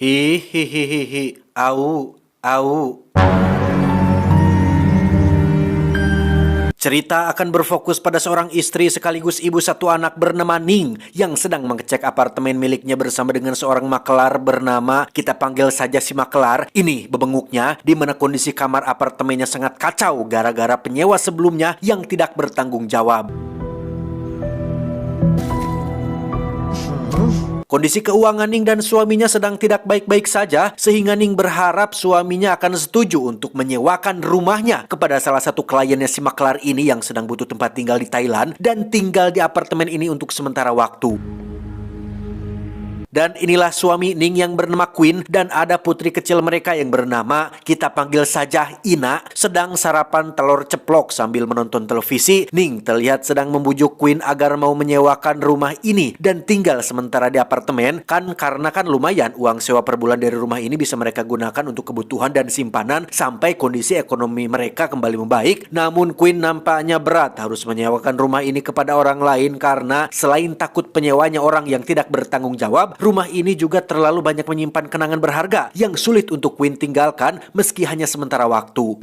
Hihihihi, au, au. Cerita akan berfokus pada seorang istri sekaligus ibu satu anak bernama Ning yang sedang mengecek apartemen miliknya bersama dengan seorang makelar bernama, kita panggil saja si makelar. Ini bebenguknya di mana kondisi kamar apartemennya sangat kacau gara-gara penyewa sebelumnya yang tidak bertanggung jawab. Kondisi keuangan Ning dan suaminya sedang tidak baik-baik saja, sehingga Ning berharap suaminya akan setuju untuk menyewakan rumahnya kepada salah satu kliennya si makelar ini yang sedang butuh tempat tinggal di Thailand dan tinggal di apartemen ini untuk sementara waktu. Dan inilah suami Ning yang bernama Queen dan ada putri kecil mereka yang bernama, kita panggil saja Ina, sedang sarapan telur ceplok sambil menonton televisi. Ning terlihat sedang membujuk Queen agar mau menyewakan rumah ini dan tinggal sementara di apartemen, karena lumayan uang sewa per bulan dari rumah ini bisa mereka gunakan untuk kebutuhan dan simpanan sampai kondisi ekonomi mereka kembali membaik. Namun Queen nampaknya berat harus menyewakan rumah ini kepada orang lain karena selain takut penyewanya orang yang tidak bertanggung jawab, rumah ini juga terlalu banyak menyimpan kenangan berharga yang sulit untuk Queen tinggalkan meski hanya sementara waktu.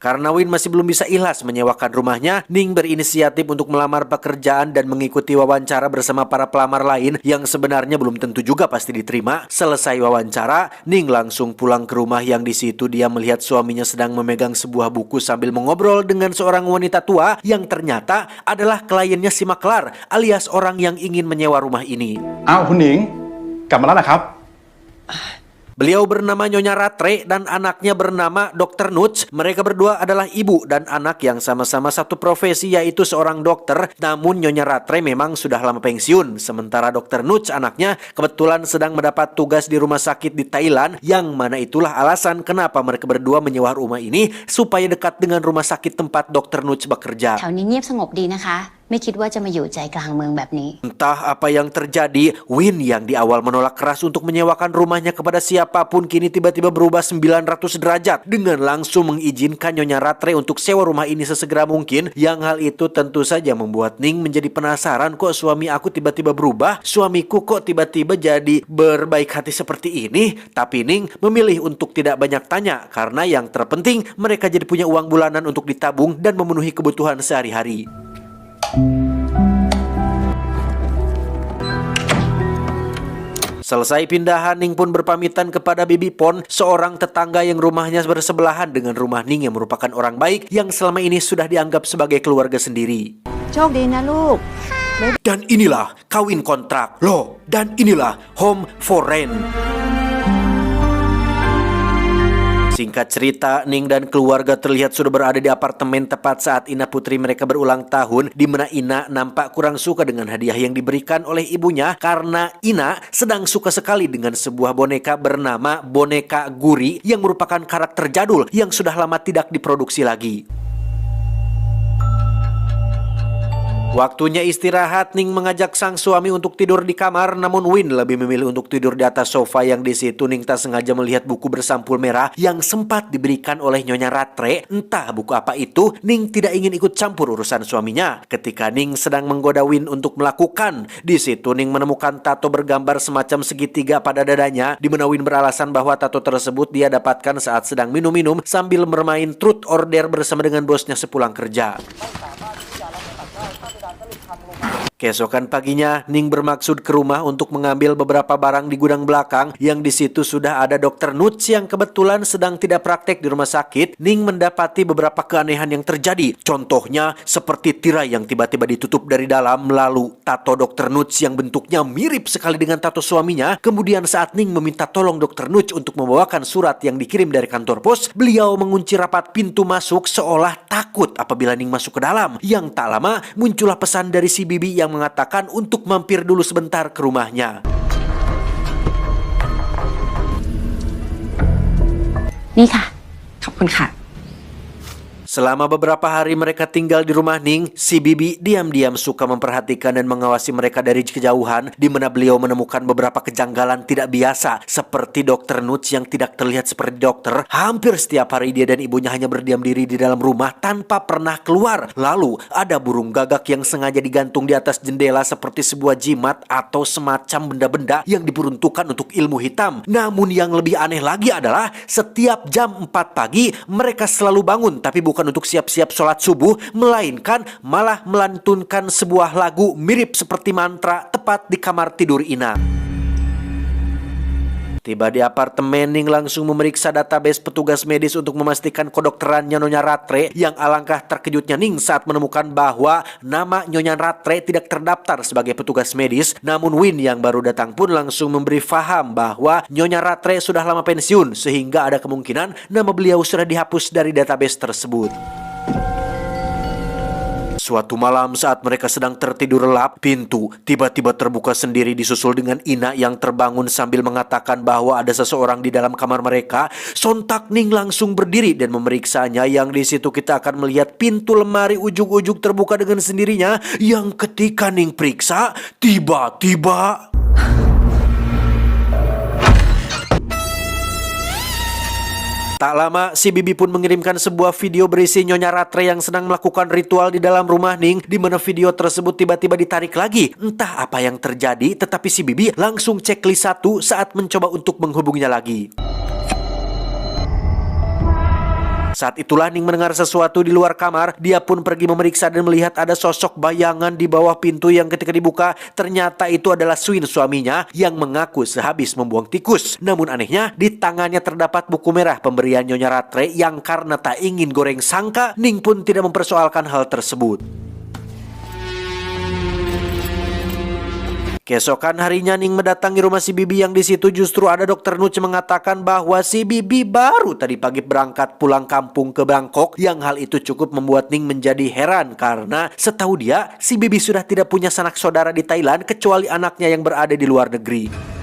Karena Win masih belum bisa ikhlas menyewakan rumahnya, Ning berinisiatif untuk melamar pekerjaan dan mengikuti wawancara bersama para pelamar lain yang sebenarnya belum tentu juga pasti diterima. Selesai wawancara, Ning langsung pulang ke rumah yang di situ dia melihat suaminya sedang memegang sebuah buku sambil mengobrol dengan seorang wanita tua yang ternyata adalah kliennya si makelar alias orang yang ingin menyewa rumah ini. อ้าวคุณหนิงกลับมาแล้วนะครับ Beliau bernama Nyonya Ratre dan anaknya bernama Dr. Nuts. Mereka berdua adalah ibu dan anak yang sama-sama satu profesi yaitu seorang dokter. Namun Nyonya Ratre memang sudah lama pensiun. Sementara Dr. Nuts anaknya kebetulan sedang mendapat tugas di rumah sakit di Thailand. Yang mana itulah alasan kenapa mereka berdua menyewa rumah ini supaya dekat dengan rumah sakit tempat Dr. Nuts bekerja. แถวนี้เงียบสงบดีนะคะ ไม่คิดว่าจะมาอยู่ใจกลางเมืองแบบนี้ Entah apa yang terjadi, Win yang di awal menolak keras untuk menyewakan rumahnya kepada siapapun kini tiba-tiba berubah 900 derajat dengan langsung mengizinkan Nyonya Ratre untuk sewa rumah ini sesegera mungkin. Yang hal itu tentu saja membuat Ning menjadi penasaran, kok suami aku tiba-tiba berubah, suamiku kok tiba-tiba jadi berbaik hati seperti ini. Tapi Ning memilih untuk tidak banyak tanya karena yang terpenting mereka jadi punya uang bulanan untuk ditabung dan memenuhi kebutuhan sehari-hari. Selesai pindahan, Ning pun berpamitan kepada Bibi Pon, seorang tetangga yang rumahnya bersebelahan dengan rumah Ning yang merupakan orang baik yang selama ini sudah dianggap sebagai keluarga sendiri. โชคดีนะลูก Dan inilah kawin kontrak, loh, dan inilah home for rent. Singkat cerita, Ning dan keluarga terlihat sudah berada di apartemen tepat saat Ina putri mereka berulang tahun, di mana Ina nampak kurang suka dengan hadiah yang diberikan oleh ibunya karena Ina sedang suka sekali dengan sebuah boneka bernama boneka Guri yang merupakan karakter jadul yang sudah lama tidak diproduksi lagi. Waktunya istirahat, Ning mengajak sang suami untuk tidur di kamar, namun Win lebih memilih untuk tidur di atas sofa yang di situ Ning tak sengaja melihat buku bersampul merah yang sempat diberikan oleh Nyonya Ratre. Entah buku apa itu, Ning tidak ingin ikut campur urusan suaminya. Ketika Ning sedang menggoda Win untuk melakukan, di situ Ning menemukan tato bergambar semacam segitiga pada dadanya, di mana Win beralasan bahwa tato tersebut dia dapatkan saat sedang minum-minum sambil bermain truth or dare bersama dengan bosnya sepulang kerja. Keesokan paginya, Ning bermaksud ke rumah untuk mengambil beberapa barang di gudang belakang yang di situ sudah ada Dr. Nuts yang kebetulan sedang tidak praktek di rumah sakit. Ning mendapati beberapa keanehan yang terjadi. Contohnya seperti tirai yang tiba-tiba ditutup dari dalam, lalu tato Dr. Nuts yang bentuknya mirip sekali dengan tato suaminya. Kemudian saat Ning meminta tolong Dr. Nuts untuk membawakan surat yang dikirim dari kantor pos, beliau mengunci rapat pintu masuk seolah takut apabila Ning masuk ke dalam. Yang tak lama muncullah pesan dari si bibi yang mengatakan untuk mampir dulu sebentar ke rumahnya. นี่ค่ะ ขอบคุณค่ะ Selama beberapa hari mereka tinggal di rumah Ning, si Bibi diam-diam suka memperhatikan dan mengawasi mereka dari kejauhan, di mana beliau menemukan beberapa kejanggalan tidak biasa, seperti Dokter Nuts yang tidak terlihat seperti dokter. Hampir setiap hari dia dan ibunya hanya berdiam diri di dalam rumah tanpa pernah keluar. Lalu ada burung gagak yang sengaja digantung di atas jendela seperti sebuah jimat atau semacam benda-benda yang diperuntukkan untuk ilmu hitam. Namun yang lebih aneh lagi adalah setiap jam 4 pagi mereka selalu bangun, tapi bukan untuk siap-siap sholat subuh, melainkan malah melantunkan sebuah lagu mirip seperti mantra tepat di kamar tidur Ina. Tiba di apartemen, Ning langsung memeriksa database petugas medis untuk memastikan kedokterannya Nyonya Rattray, yang alangkah terkejutnya Ning saat menemukan bahwa nama Nyonya Rattray tidak terdaftar sebagai petugas medis. Namun Win yang baru datang pun langsung memberi faham bahwa Nyonya Rattray sudah lama pensiun, sehingga ada kemungkinan nama beliau sudah dihapus dari database tersebut. Suatu malam saat mereka sedang tertidur lelap, pintu tiba-tiba terbuka sendiri disusul dengan Ina yang terbangun sambil mengatakan bahwa ada seseorang di dalam kamar mereka. Sontak Ning langsung berdiri dan memeriksanya, yang di situ kita akan melihat pintu lemari ujung-ujung terbuka dengan sendirinya, yang ketika Ning periksa, tiba-tiba tak lama, si Bibi pun mengirimkan sebuah video berisi Nyonya Rattray yang sedang melakukan ritual di dalam rumah Ning, di mana video tersebut tiba-tiba ditarik lagi. Entah apa yang terjadi, tetapi si Bibi langsung checklist satu saat mencoba untuk menghubunginya lagi. Saat itulah Ning mendengar sesuatu di luar kamar. Dia pun pergi memeriksa dan melihat ada sosok bayangan di bawah pintu yang ketika dibuka, ternyata itu adalah Swin, suaminya, yang mengaku sehabis membuang tikus. Namun anehnya, di tangannya terdapat buku merah pemberian Nyonya Rattray yang karena tak ingin goreng sangka, Ning pun tidak mempersoalkan hal tersebut. Keesokan harinya Ning mendatangi rumah si Bibi, yang di situ justru ada Dokter Nuts mengatakan bahwa si Bibi baru tadi pagi berangkat pulang kampung ke Bangkok, yang hal itu cukup membuat Ning menjadi heran karena setahu dia si Bibi sudah tidak punya sanak saudara di Thailand kecuali anaknya yang berada di luar negeri.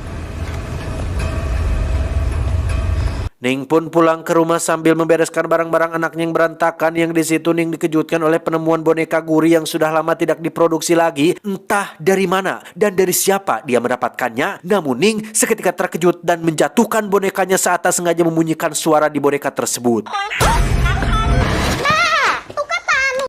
Ning pun pulang ke rumah sambil membereskan barang-barang anaknya yang berantakan, yang di situ Ning dikejutkan oleh penemuan boneka Guri yang sudah lama tidak diproduksi lagi. Entah dari mana dan dari siapa dia mendapatkannya. Namun Ning seketika terkejut dan menjatuhkan bonekanya saat tak sengaja membunyikan suara di boneka tersebut.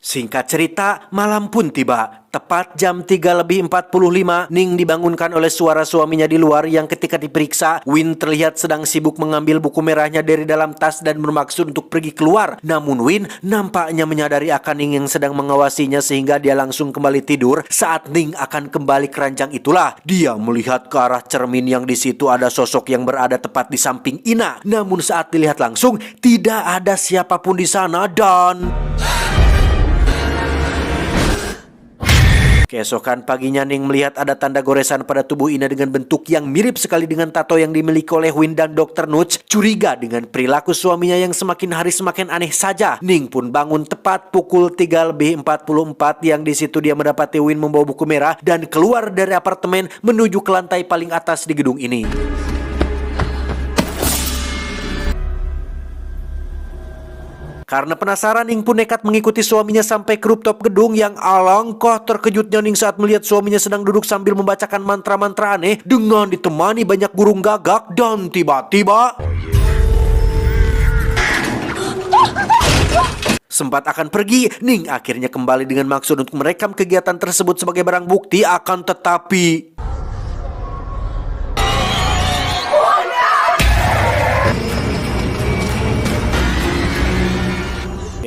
Singkat cerita, malam pun tiba. Tepat jam 3:45, Ning dibangunkan oleh suara suaminya di luar, yang ketika diperiksa, Win terlihat sedang sibuk mengambil buku merahnya dari dalam tas dan bermaksud untuk pergi keluar. Namun Win nampaknya menyadari akan Ning yang sedang mengawasinya, sehingga dia langsung kembali tidur. Saat Ning akan kembali ke ranjang itulah, dia melihat ke arah cermin yang di situ ada sosok yang berada tepat di samping Ina. Namun saat dilihat langsung, tidak ada siapapun di sana dan keesokan paginya Ning melihat ada tanda goresan pada tubuh Ina dengan bentuk yang mirip sekali dengan tato yang dimiliki oleh Win dan Dokter Nuts. Curiga dengan perilaku suaminya yang semakin hari semakin aneh saja, Ning pun bangun tepat pukul 3:44, yang di situ dia mendapati Win membawa buku merah dan keluar dari apartemen menuju ke lantai paling atas di gedung ini. Karena penasaran, Ning pun nekat mengikuti suaminya sampai ke rooftop gedung, yang alangkah terkejutnya Ning saat melihat suaminya sedang duduk sambil membacakan mantra-mantra aneh dengan ditemani banyak burung gagak. Dan tiba-tiba sempat akan pergi, Ning akhirnya kembali dengan maksud untuk merekam kegiatan tersebut sebagai barang bukti. Akan tetapi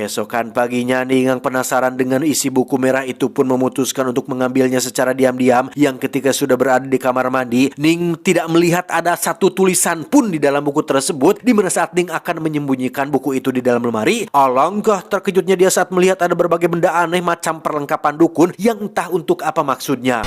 keesokan paginya, Ning yang penasaran dengan isi buku merah itu pun memutuskan untuk mengambilnya secara diam-diam, yang ketika sudah berada di kamar mandi, Ning tidak melihat ada satu tulisan pun di dalam buku tersebut, di mana saat Ning akan menyembunyikan buku itu di dalam lemari, alangkah terkejutnya dia saat melihat ada berbagai benda aneh macam perlengkapan dukun yang entah untuk apa maksudnya.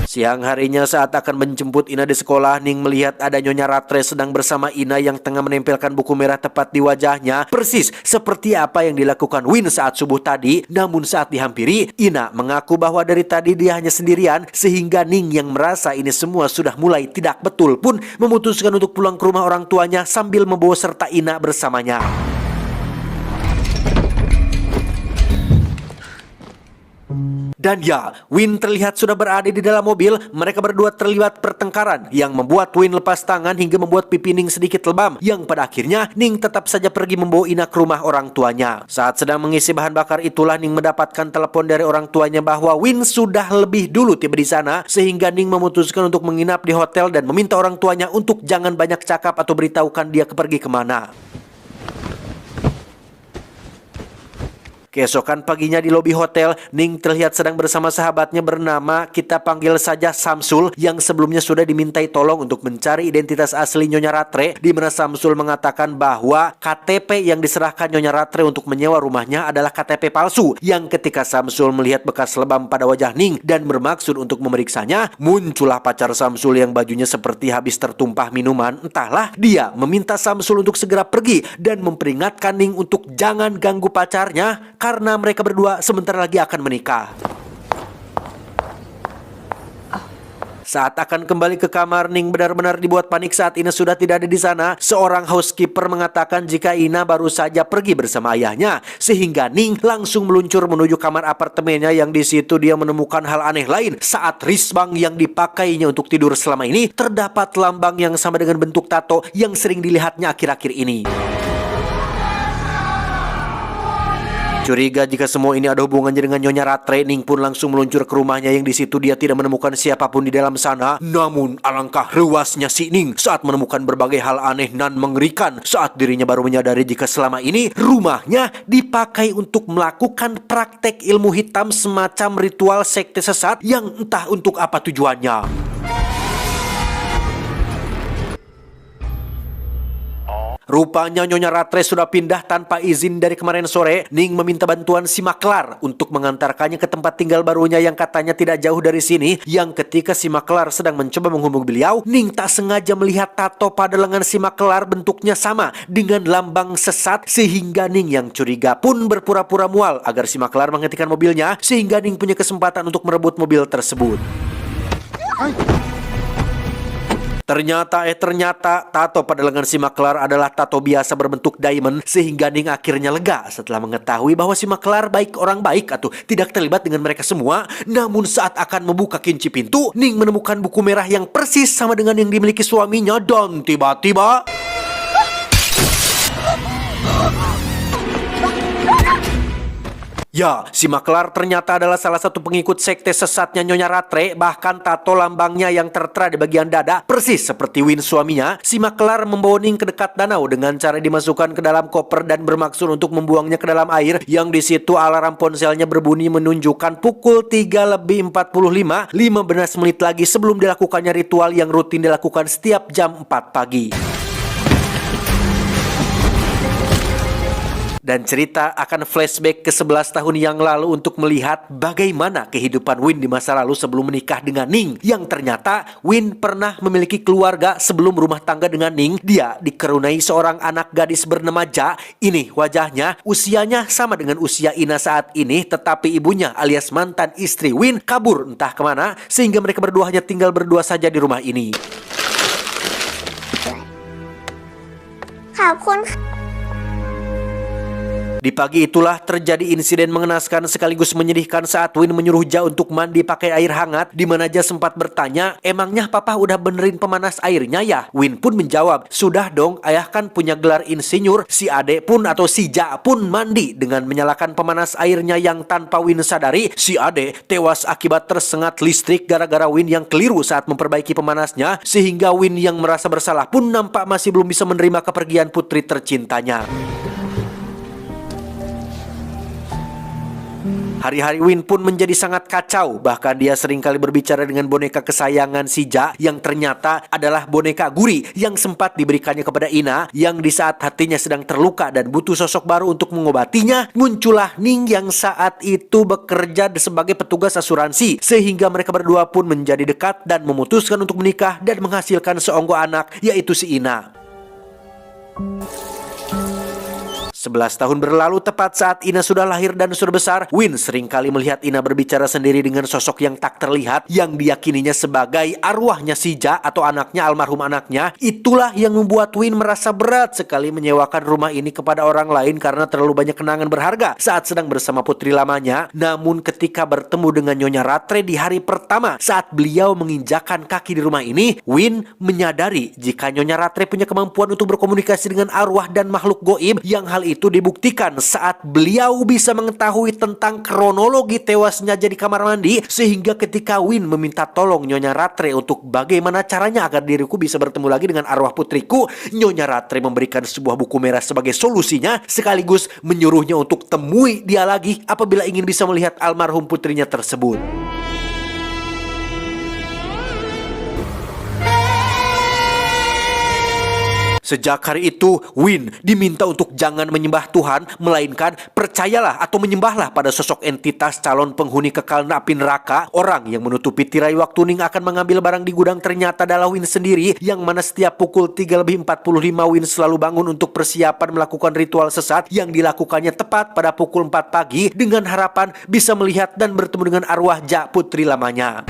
Siang harinya saat akan menjemput Ina di sekolah, Ning melihat ada Nyonya Rattray sedang bersama Ina yang tengah menempelkan buku merah tepat di wajahnya, persis seperti apa yang dilakukan Win saat subuh tadi. Namun saat dihampiri, Ina mengaku bahwa dari tadi dia hanya sendirian, sehingga Ning yang merasa ini semua sudah mulai tidak betul pun memutuskan untuk pulang ke rumah orang tuanya sambil membawa serta Ina bersamanya. Dan ya, Win terlihat sudah berada di dalam mobil. Mereka berdua terlibat pertengkaran yang membuat Win lepas tangan hingga membuat pipi Ning sedikit lebam. Yang pada akhirnya Ning tetap saja pergi membawa Ina ke rumah orang tuanya. Saat sedang mengisi bahan bakar itulah Ning mendapatkan telepon dari orang tuanya bahwa Win sudah lebih dulu tiba di sana, sehingga Ning memutuskan untuk menginap di hotel dan meminta orang tuanya untuk jangan banyak cakap atau beritahukan dia pergi kemana. Keesokan paginya di lobi hotel, Ning terlihat sedang bersama sahabatnya bernama, kita panggil saja Samsul, yang sebelumnya sudah dimintai tolong untuk mencari identitas asli Nyonya Ratre, di mana Samsul mengatakan bahwa KTP yang diserahkan Nyonya Ratre untuk menyewa rumahnya adalah KTP palsu, yang ketika Samsul melihat bekas lebam pada wajah Ning dan bermaksud untuk memeriksanya, muncullah pacar Samsul yang bajunya seperti habis tertumpah minuman. Entahlah, dia meminta Samsul untuk segera pergi dan memperingatkan Ning untuk jangan ganggu pacarnya, karena mereka berdua sebentar lagi akan menikah. Saat akan kembali ke kamar, Ning benar-benar dibuat panik saat Ina sudah tidak ada di sana. Seorang housekeeper mengatakan jika Ina baru saja pergi bersama ayahnya, sehingga Ning langsung meluncur menuju kamar apartemennya, yang di situ dia menemukan hal aneh lain. Saat wristband yang dipakainya untuk tidur selama ini terdapat lambang yang sama dengan bentuk tato yang sering dilihatnya akhir-akhir ini. Curiga jika semua ini ada hubungannya dengan Nyonya Ratre, Ning pun langsung meluncur ke rumahnya, yang di situ dia tidak menemukan siapapun di dalam sana. Namun alangkah ruasnya si Ning saat menemukan berbagai hal aneh dan mengerikan saat dirinya baru menyadari jika selama ini rumahnya dipakai untuk melakukan praktek ilmu hitam semacam ritual sekte sesat yang entah untuk apa tujuannya. Rupanya Nyonya Ratre sudah pindah tanpa izin dari kemarin sore. Ning meminta bantuan si Maklar untuk mengantarkannya ke tempat tinggal barunya yang katanya tidak jauh dari sini. Yang ketika si Maklar sedang mencoba menghubungi beliau, Ning tak sengaja melihat tato pada lengan si Maklar bentuknya sama dengan lambang sesat, sehingga Ning yang curiga pun berpura-pura mual agar si Maklar menghentikan mobilnya, sehingga Ning punya kesempatan untuk merebut mobil tersebut. Ternyata tato pada lengan si Maklar adalah tato biasa berbentuk diamond, sehingga Ning akhirnya lega setelah mengetahui bahwa si Maklar baik orang baik atau tidak terlibat dengan mereka semua. Namun saat akan membuka kunci pintu, Ning menemukan buku merah yang persis sama dengan yang dimiliki suaminya, dan tiba-tiba ya, si Maklar ternyata adalah salah satu pengikut sekte sesatnya Nyonya Ratre. Bahkan tato lambangnya yang tertera di bagian dada persis seperti Win suaminya. Si Maklar membawa Ning ke dekat danau dengan cara dimasukkan ke dalam koper dan bermaksud untuk membuangnya ke dalam air. Yang di situ alarm ponselnya berbunyi menunjukkan pukul 3:45, 15 menit lagi sebelum dilakukannya ritual yang rutin dilakukan setiap jam 4 pagi. Dan cerita akan flashback ke 11 tahun yang lalu untuk melihat bagaimana kehidupan Win di masa lalu sebelum menikah dengan Ning. Yang ternyata Win pernah memiliki keluarga sebelum rumah tangga dengan Ning. Dia dikaruniai seorang anak gadis bernama Ja. Ini wajahnya, usianya sama dengan usia Ina saat ini, tetapi ibunya alias mantan istri Win kabur entah kemana, sehingga mereka berdua hanya tinggal berdua saja di rumah ini. Di pagi itulah terjadi insiden mengenaskan sekaligus menyedihkan saat Win menyuruh Ja untuk mandi pakai air hangat, di mana Ja sempat bertanya, emangnya papa udah benerin pemanas airnya ya? Win pun menjawab, sudah dong, ayah kan punya gelar insinyur. Si Ade pun atau si Ja pun mandi dengan menyalakan pemanas airnya, yang tanpa Win sadari si Ade tewas akibat tersengat listrik gara-gara Win yang keliru saat memperbaiki pemanasnya, sehingga Win yang merasa bersalah pun nampak masih belum bisa menerima kepergian putri tercintanya. Hari-hari Win pun menjadi sangat kacau. Bahkan dia seringkali berbicara dengan boneka kesayangan si Ja, yang ternyata adalah boneka Guri yang sempat diberikannya kepada Ina. Yang di saat hatinya sedang terluka dan butuh sosok baru untuk mengobatinya, muncullah Ning yang saat itu bekerja sebagai petugas asuransi. Sehingga mereka berdua pun menjadi dekat dan memutuskan untuk menikah dan menghasilkan seonggok anak, yaitu si Ina. 11 tahun berlalu tepat saat Ina sudah lahir dan sudah besar, Win seringkali melihat Ina berbicara sendiri dengan sosok yang tak terlihat yang diyakininya sebagai arwahnya Sija atau anaknya, almarhum anaknya. Itulah yang membuat Win merasa berat sekali menyewakan rumah ini kepada orang lain karena terlalu banyak kenangan berharga saat sedang bersama putri lamanya. Namun ketika bertemu dengan Nyonya Rattray di hari pertama saat beliau menginjakan kaki di rumah ini, Win menyadari jika Nyonya Rattray punya kemampuan untuk berkomunikasi dengan arwah dan makhluk goib, yang hal itu dibuktikan saat beliau bisa mengetahui tentang kronologi tewasnya jadi kamar mandi, sehingga ketika Win meminta tolong Nyonya Rattray untuk bagaimana caranya agar diriku bisa bertemu lagi dengan arwah putriku, Nyonya Rattray memberikan sebuah buku merah sebagai solusinya, sekaligus menyuruhnya untuk temui dia lagi apabila ingin bisa melihat almarhum putrinya tersebut. Sejak hari itu, Win diminta untuk jangan menyembah Tuhan, melainkan percayalah atau menyembahlah pada sosok entitas calon penghuni kekal api neraka. Orang yang menutupi tirai waktu Ning akan mengambil barang di gudang ternyata adalah Win sendiri, yang mana setiap pukul 3:45 Win selalu bangun untuk persiapan melakukan ritual sesat yang dilakukannya tepat pada pukul 4 pagi dengan harapan bisa melihat dan bertemu dengan arwah Ja putri lamanya.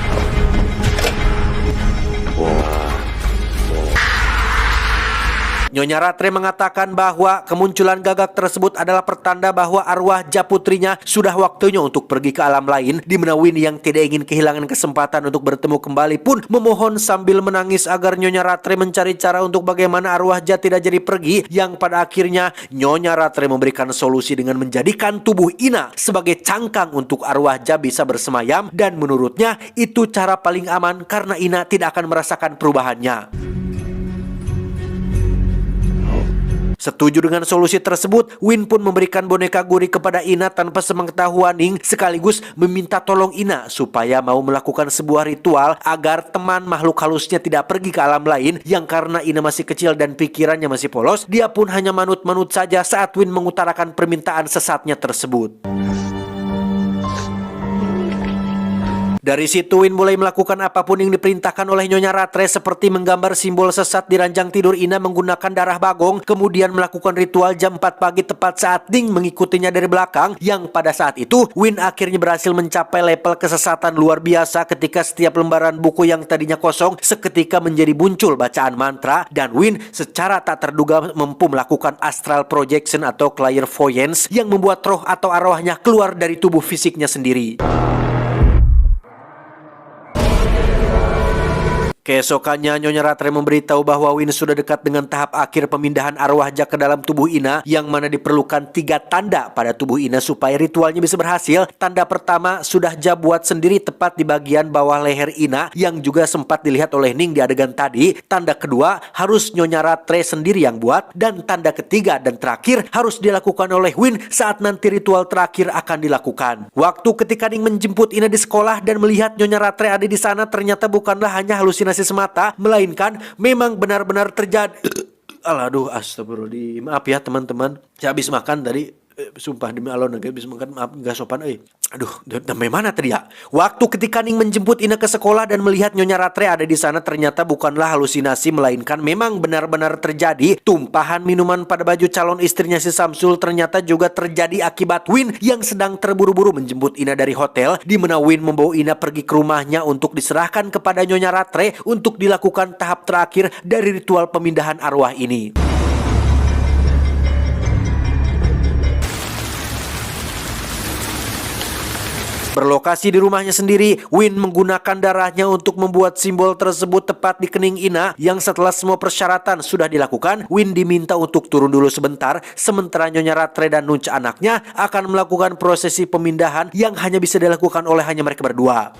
Nyonya Rattray mengatakan bahwa kemunculan gagak tersebut adalah pertanda bahwa arwah Ja putrinya sudah waktunya untuk pergi ke alam lain, di mana Win yang tidak ingin kehilangan kesempatan untuk bertemu kembali pun memohon sambil menangis agar Nyonya Rattray mencari cara untuk bagaimana arwah Ja tidak jadi pergi, yang pada akhirnya Nyonya Rattray memberikan solusi dengan menjadikan tubuh Ina sebagai cangkang untuk arwah Ja bisa bersemayam, dan menurutnya itu cara paling aman karena Ina tidak akan merasakan perubahannya. Setuju dengan solusi tersebut, Win pun memberikan boneka guri kepada Ina tanpa sepengetahuan Ning, sekaligus meminta tolong Ina supaya mau melakukan sebuah ritual agar teman makhluk halusnya tidak pergi ke alam lain, yang karena Ina masih kecil dan pikirannya masih polos, dia pun hanya manut-manut saja saat Win mengutarakan permintaan sesatnya tersebut. Dari situ Win mulai melakukan apapun yang diperintahkan oleh Nyonya Rattray, seperti menggambar simbol sesat di ranjang tidur Ina menggunakan darah bagong, kemudian melakukan ritual jam 4 pagi tepat saat Ning mengikutinya dari belakang, yang pada saat itu Win akhirnya berhasil mencapai level kesesatan luar biasa ketika setiap lembaran buku yang tadinya kosong seketika menjadi muncul bacaan mantra, dan Win secara tak terduga mampu melakukan astral projection atau clairvoyance yang membuat roh atau arwahnya keluar dari tubuh fisiknya sendiri. Keesokannya Nyonya Rattray memberitahu bahwa Win sudah dekat dengan tahap akhir pemindahan arwah Ja ke dalam tubuh Ina, yang mana diperlukan 3 tanda pada tubuh Ina supaya ritualnya bisa berhasil. Tanda pertama sudah Ja buat sendiri tepat di bagian bawah leher Ina, yang juga sempat dilihat oleh Ning di adegan tadi. Tanda kedua harus Nyonya Rattray sendiri yang buat, dan tanda ketiga dan terakhir harus dilakukan oleh Win saat nanti ritual terakhir akan dilakukan. Waktu ketika Ning menjemput Ina di sekolah dan melihat Nyonya Rattray ada di sana, ternyata bukanlah hanya halusinasi semata, melainkan memang benar-benar terjadi. Aduh, astagfirullah. Maaf ya teman-teman, saya habis makan tadi. Sumpah demi Allah, habis makan, maaf gak sopan. Aduh, sampai mana tadi ya? Waktu ketika Ning menjemput Ina ke sekolah dan melihat Nyonya Rattray ada di sana, ternyata bukanlah halusinasi, melainkan memang benar-benar terjadi. Tumpahan minuman pada baju calon istrinya si Samsul ternyata juga terjadi akibat Win yang sedang terburu-buru menjemput Ina dari hotel, di mana Win membawa Ina pergi ke rumahnya untuk diserahkan kepada Nyonya Rattray untuk dilakukan tahap terakhir dari ritual pemindahan arwah ini. Berlokasi di rumahnya sendiri, Win menggunakan darahnya untuk membuat simbol tersebut tepat di kening Ina, yang setelah semua persyaratan sudah dilakukan, Win diminta untuk turun dulu sebentar, sementara Nyonya Rattray dan Nunca anaknya akan melakukan prosesi pemindahan yang hanya bisa dilakukan oleh hanya mereka berdua.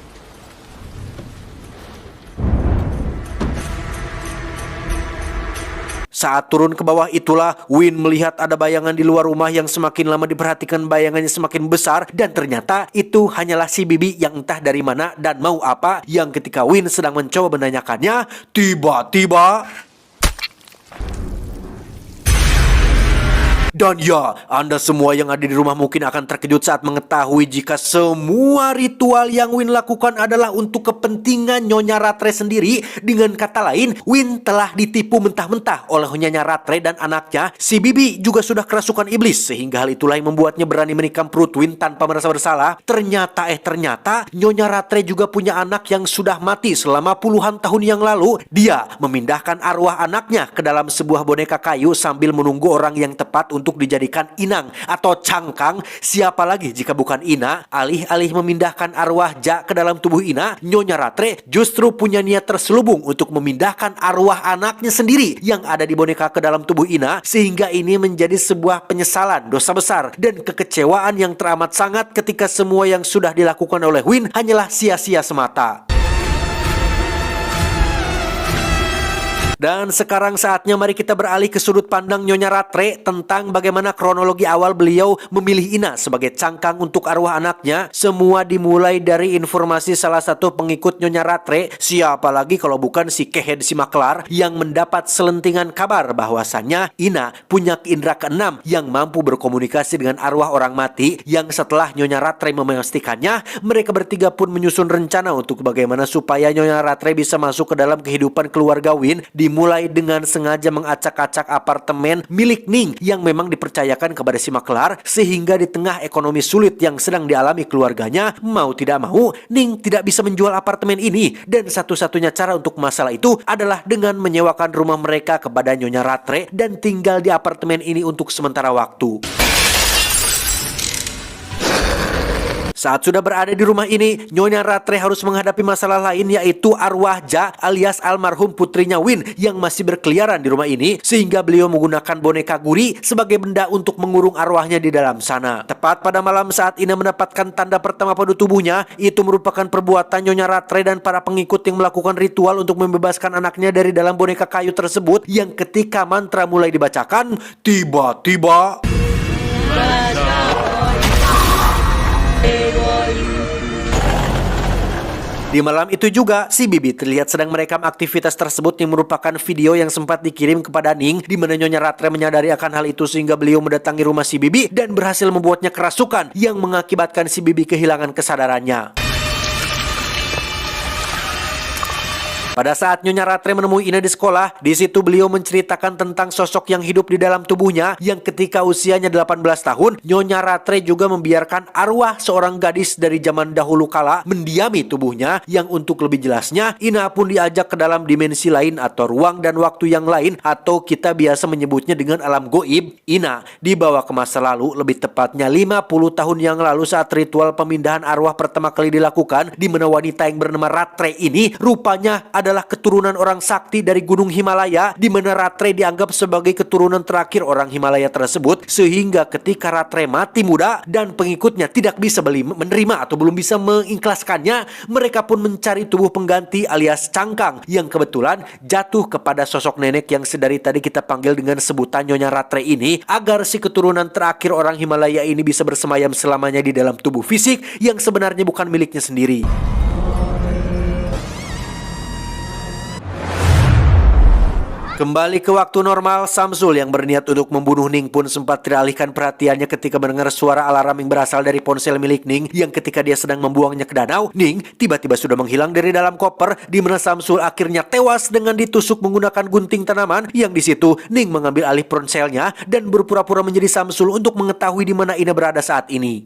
Saat turun ke bawah itulah Win melihat ada bayangan di luar rumah yang semakin lama diperhatikan bayangannya semakin besar, dan ternyata itu hanyalah si Bibi yang entah dari mana dan mau apa, yang ketika Win sedang mencoba menanyakannya, tiba-tiba Dan ya, Anda semua yang ada di rumah mungkin akan terkejut saat mengetahui jika semua ritual yang Win lakukan adalah untuk kepentingan Nyonya Ratre sendiri. Dengan kata lain, Win telah ditipu mentah-mentah oleh Nyonya Ratre dan anaknya. Si Bibi juga sudah kerasukan iblis, sehingga hal itulah yang membuatnya berani menikam perut Win tanpa merasa bersalah. Ternyata Nyonya Ratre juga punya anak yang sudah mati selama puluhan tahun yang lalu. Dia memindahkan arwah anaknya ke dalam sebuah boneka kayu sambil menunggu orang yang tepat untuk dijadikan inang atau cangkang. Siapa lagi jika bukan Ina? Alih-alih memindahkan arwah Ja ke dalam tubuh Ina, Nyonya Ratre justru punya niat terselubung untuk memindahkan arwah anaknya sendiri yang ada di boneka ke dalam tubuh Ina, sehingga ini menjadi sebuah penyesalan, dosa besar, dan kekecewaan yang teramat sangat ketika semua yang sudah dilakukan oleh Win hanyalah sia-sia semata. Dan sekarang saatnya mari kita beralih ke sudut pandang Nyonya Ratre tentang bagaimana kronologi awal beliau memilih Ina sebagai cangkang untuk arwah anaknya. Semua dimulai dari informasi salah satu pengikut Nyonya Ratre, siapa lagi kalau bukan si Kehed Simaklar, yang mendapat selentingan kabar bahwasannya Ina punya indera keenam yang mampu berkomunikasi dengan arwah orang mati. Yang setelah Nyonya Ratre memastikannya, mereka bertiga pun menyusun rencana untuk bagaimana supaya Nyonya Ratre bisa masuk ke dalam kehidupan keluarga Win. Dimulai dengan sengaja mengacak-acak apartemen milik Ning yang memang dipercayakan kepada si Maklar, sehingga di tengah ekonomi sulit yang sedang dialami keluarganya, mau tidak mau Ning tidak bisa menjual apartemen ini, dan satu-satunya cara untuk masalah itu adalah dengan menyewakan rumah mereka kepada Nyonya Ratre dan tinggal di apartemen ini untuk sementara waktu. Saat sudah berada di rumah ini, Nyonya Ratre harus menghadapi masalah lain, yaitu arwah Ja alias almarhum putrinya Win yang masih berkeliaran di rumah ini, sehingga beliau menggunakan boneka guri sebagai benda untuk mengurung arwahnya di dalam sana. Tepat pada malam saat Ina mendapatkan tanda pertama pada tubuhnya, itu merupakan perbuatan Nyonya Ratre dan para pengikut yang melakukan ritual untuk membebaskan anaknya dari dalam boneka kayu tersebut, yang ketika mantra mulai dibacakan, tiba-tiba di malam itu juga, si Bibi terlihat sedang merekam aktivitas tersebut yang merupakan video yang sempat dikirim kepada Ning, di mana Nyonya Ratre menyadari akan hal itu sehingga beliau mendatangi rumah si Bibi dan berhasil membuatnya kerasukan yang mengakibatkan si Bibi kehilangan kesadarannya. Pada saat Nyonya Ratre menemui Ina di sekolah, di situ beliau menceritakan tentang sosok yang hidup di dalam tubuhnya yang ketika usianya 18 tahun, Nyonya Ratre juga membiarkan arwah seorang gadis dari zaman dahulu kala mendiami tubuhnya, yang untuk lebih jelasnya, Ina pun diajak ke dalam dimensi lain atau ruang dan waktu yang lain, atau kita biasa menyebutnya dengan alam goib. Ina dibawa ke masa lalu, lebih tepatnya 50 tahun yang lalu saat ritual pemindahan arwah pertama kali dilakukan, di mana wanita yang bernama Ratre ini rupanya adalah keturunan orang sakti dari Gunung Himalaya, di mana Ratre dianggap sebagai keturunan terakhir orang Himalaya tersebut, sehingga ketika Ratre mati muda dan pengikutnya tidak bisa menerima atau belum bisa mengikhlaskannya, mereka pun mencari tubuh pengganti alias cangkang yang kebetulan jatuh kepada sosok nenek yang sedari tadi kita panggil dengan sebutan Nyonya Ratre ini, agar si keturunan terakhir orang Himalaya ini bisa bersemayam selamanya di dalam tubuh fisik yang sebenarnya bukan miliknya sendiri. Kembali ke waktu normal, Samsul yang berniat untuk membunuh Ning pun sempat teralihkan perhatiannya ketika mendengar suara alarm yang berasal dari ponsel milik Ning, yang ketika dia sedang membuangnya ke danau, Ning tiba-tiba sudah menghilang dari dalam koper, di mana Samsul akhirnya tewas dengan ditusuk menggunakan gunting tanaman. Yang di situ Ning mengambil alih ponselnya dan berpura-pura menjadi Samsul untuk mengetahui di mana Ina berada saat ini.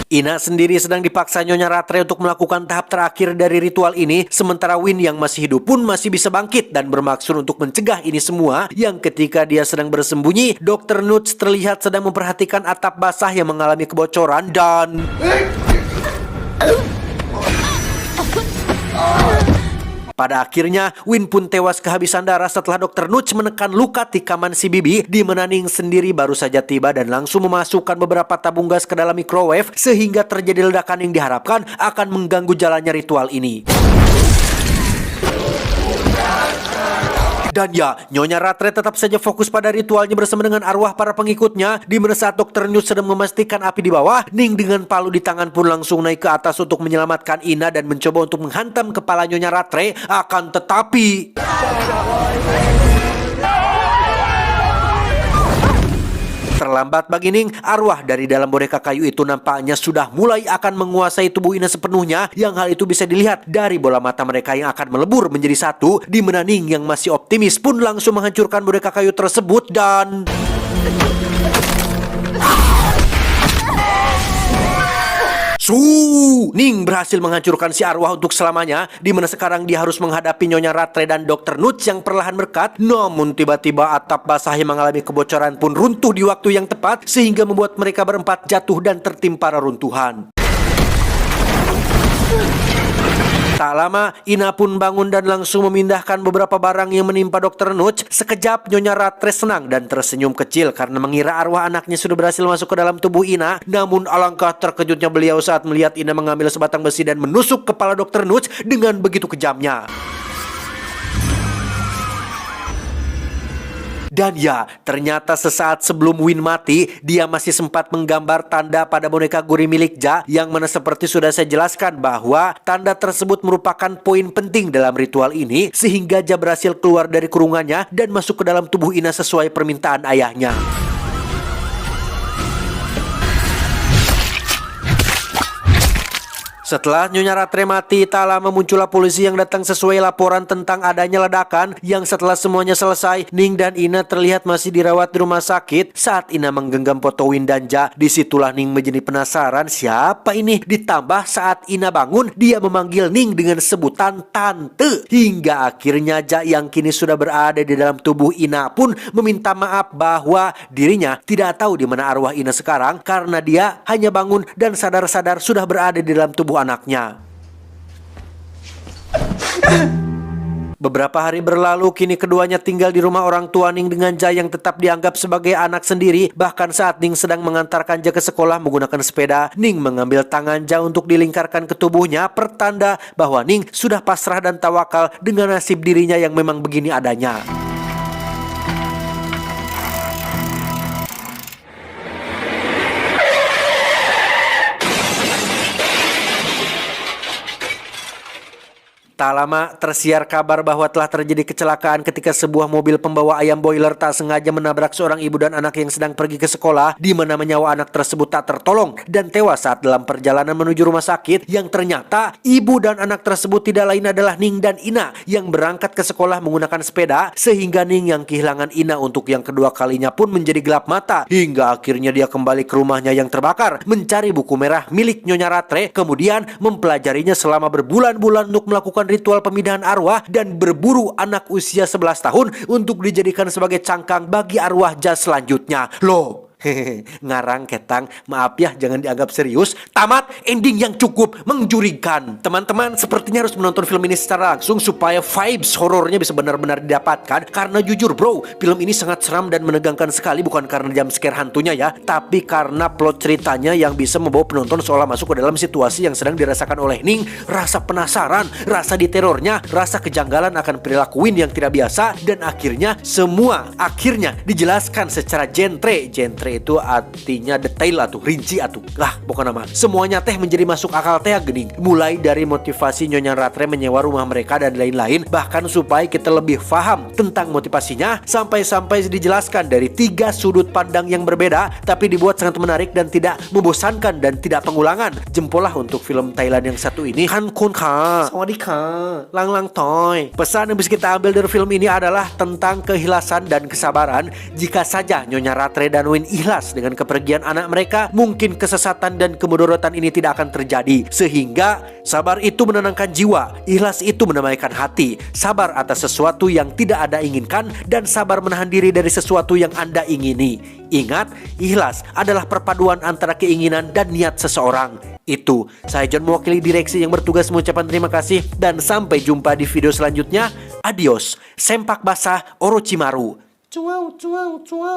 Ina sendiri sedang dipaksa Nyonya Ratre untuk melakukan tahap terakhir dari ritual ini, sementara Win yang masih hidup pun masih bisa bangkit dan bermaksud untuk mencegah ini semua. Yang ketika dia sedang bersembunyi, Dr. Nuts terlihat sedang memperhatikan atap basah yang mengalami kebocoran dan... Pada akhirnya, Win pun tewas kehabisan darah setelah Dr. Nuts menekan luka tikaman si Bibi, di mana Ning sendiri baru saja tiba dan langsung memasukkan beberapa tabung gas ke dalam microwave, sehingga terjadi ledakan yang diharapkan akan mengganggu jalannya ritual ini. Dan ya, Nyonya Rattray tetap saja fokus pada ritualnya bersama dengan arwah para pengikutnya, di mana saat Dr. Nut sedang memastikan api di bawah, Ning dengan palu di tangan pun langsung naik ke atas untuk menyelamatkan Ina dan mencoba untuk menghantam kepala Nyonya Rattray. Akan tetapi terlambat bagi Ning, arwah dari dalam boneka kayu itu nampaknya sudah mulai akan menguasai tubuh Ina sepenuhnya, yang hal itu bisa dilihat dari bola mata mereka yang akan melebur menjadi satu, di mana Ning yang masih optimis pun langsung menghancurkan boneka kayu tersebut dan Ning berhasil menghancurkan si arwah untuk selamanya, di mana sekarang dia harus menghadapi Nyonya Rattray dan Dr. Nut yang perlahan berkat. Namun tiba-tiba atap basah yang mengalami kebocoran pun runtuh di waktu yang tepat, sehingga membuat mereka berempat jatuh dan tertimpa reruntuhan. Tak lama, Ina pun bangun dan langsung memindahkan beberapa barang yang menimpa Dr. Nut. Sekejap, Nyonya Rattray senang dan tersenyum kecil karena mengira arwah anaknya sudah berhasil masuk ke dalam tubuh Ina. Namun alangkah terkejutnya beliau saat melihat Ina mengambil sebatang besi dan menusuk kepala Dr. Nut dengan begitu kejamnya. Dan ya, ternyata sesaat sebelum Win mati, dia masih sempat menggambar tanda pada boneka gurih milik Ja, yang mana seperti sudah saya jelaskan bahwa tanda tersebut merupakan poin penting dalam ritual ini, sehingga Ja berhasil keluar dari kurungannya dan masuk ke dalam tubuh Ina sesuai permintaan ayahnya. Setelah Nyonya Rattray mati, tak lama muncullah polisi yang datang sesuai laporan tentang adanya ledakan, yang setelah semuanya selesai, Ning dan Ina terlihat masih dirawat di rumah sakit. Saat Ina menggenggam foto Win dan Ja, disitulah Ning menjadi penasaran siapa ini. Ditambah saat Ina bangun, dia memanggil Ning dengan sebutan Tante. Hingga akhirnya Ja yang kini sudah berada di dalam tubuh Ina pun meminta maaf bahwa dirinya tidak tahu di mana arwah Ina sekarang, karena dia hanya bangun dan sadar-sadar sudah berada di dalam tubuh anaknya. Beberapa hari berlalu, kini keduanya tinggal di rumah orang tua Ning dengan Ja yang tetap dianggap sebagai anak sendiri. Bahkan saat Ning sedang mengantarkan Ja ke sekolah menggunakan sepeda, Ning mengambil tangan Ja untuk dilingkarkan ke tubuhnya, pertanda bahwa Ning sudah pasrah dan tawakal dengan nasib dirinya yang memang begini adanya. Tak lama tersiar kabar bahwa telah terjadi kecelakaan ketika sebuah mobil pembawa ayam boiler tak sengaja menabrak seorang ibu dan anak yang sedang pergi ke sekolah, di mana nyawa anak tersebut tak tertolong dan tewas saat dalam perjalanan menuju rumah sakit, yang ternyata ibu dan anak tersebut tidak lain adalah Ning dan Ina yang berangkat ke sekolah menggunakan sepeda, sehingga Ning yang kehilangan Ina untuk yang kedua kalinya pun menjadi gelap mata, hingga akhirnya dia kembali ke rumahnya yang terbakar, mencari buku merah milik Nyonya Rattray, kemudian mempelajarinya selama berbulan-bulan untuk melakukan ritual pemindahan arwah dan berburu anak usia 11 tahun untuk dijadikan sebagai cangkang bagi arwah Ja selanjutnya. Loh, ngarang ketang, maaf ya, jangan dianggap serius. Tamat, ending yang cukup menjurikan. Teman-teman sepertinya harus menonton film ini secara langsung supaya vibes horornya bisa benar-benar didapatkan. Karena jujur bro, film ini sangat seram dan menegangkan sekali, bukan karena jump scare hantunya ya, tapi karena plot ceritanya yang bisa membawa penonton seolah masuk ke dalam situasi yang sedang dirasakan oleh Ning. Rasa penasaran, rasa diterornya, rasa kejanggalan akan perilaku Win yang tidak biasa, dan akhirnya semua dijelaskan secara genre itu artinya detail atau rinci atau bukan nama. Semuanya teh menjadi masuk akal teh gening. Mulai dari motivasi Nyonya Rattray menyewa rumah mereka dan lain-lain, bahkan supaya kita lebih paham tentang motivasinya, sampai-sampai dijelaskan dari 3 sudut pandang yang berbeda, tapi dibuat sangat menarik dan tidak membosankan dan tidak pengulangan. Jempol lah untuk film Thailand yang satu ini. Han kun ka, sawadika, lang lang toy. Pesan yang bisa kita ambil dari film ini adalah tentang keikhlasan dan kesabaran. Jika saja Nyonya Rattray dan Win ikhlas dengan kepergian anak mereka, mungkin kesesatan dan kemudorotan ini tidak akan terjadi. Sehingga sabar itu menenangkan jiwa, ikhlas itu mendamaikan hati, sabar atas sesuatu yang tidak Anda inginkan, dan sabar menahan diri dari sesuatu yang Anda ingini. Ingat, ikhlas adalah perpaduan antara keinginan dan niat seseorang. Itu, saya John mewakili direksi yang bertugas mengucapkan terima kasih, dan sampai jumpa di video selanjutnya. Adios, sempak basah Orochimaru. Cuau, cuau, cuau.